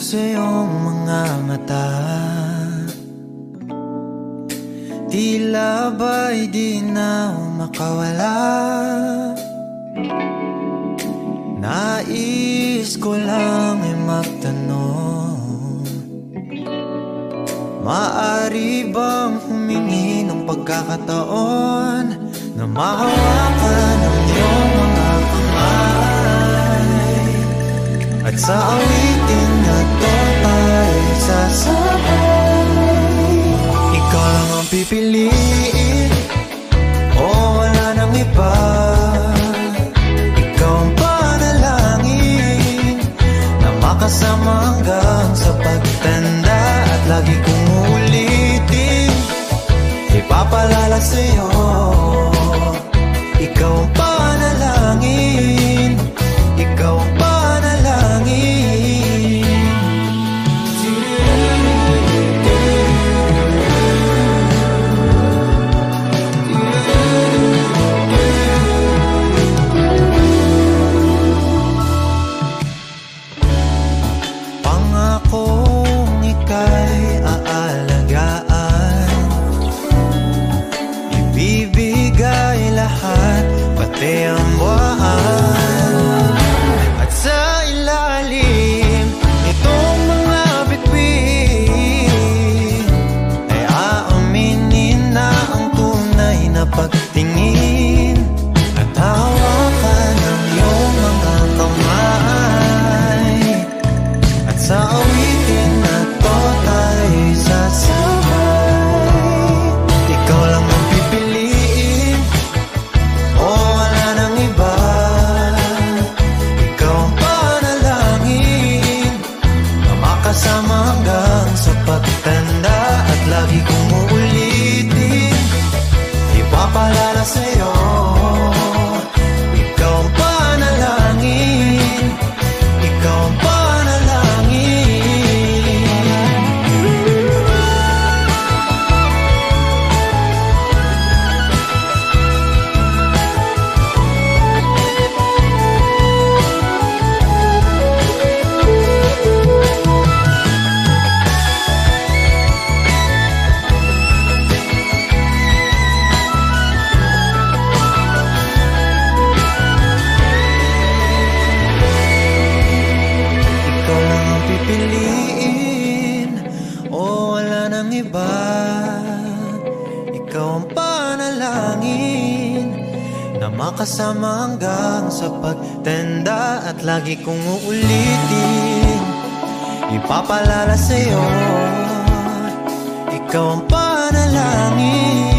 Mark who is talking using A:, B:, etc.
A: sa iyong mga mata, tila ba'y di na makawala. Nais ko lang ay magtanong, maaari bang humingi ng pagkakataon na mahawakan ang iyong mga kamay, at sa awitin na to tayo sasabay. Ikaw lang ang pipiliin, o wala nang iba. Ikaw ang panalangin na makasama hanggang sa pagtanda, at lagi kong uulitin, ipapalala sa'yo. Ikaw ang panalangin, ikaw ang panalangin. Pangakong ika'y aalagaan, ibibigay lahat, pati ang buwan. At sa ilalim nitong mga bituin ay aaminin na ang tunay na pagtingin, at hawakan ang iyong mga kamay, at sa awitin na to tayo'y sasabay. Ikaw lang ang pipiliin, o wala nang iba. Ikaw ang panalangin na makasama hanggang sa pagtanda, at lagi kong uulitin, ipapalala sa'yo. Ikaw ang panalangin, ikaw ang panalangin. Ikaw lang ang pipiliin, o wala nang iba. Ikaw ang panalangin na makasama hanggang sa pagtanda, at lagi kong uulitin, ipapalala sa'yo. Ikaw ang panalangin.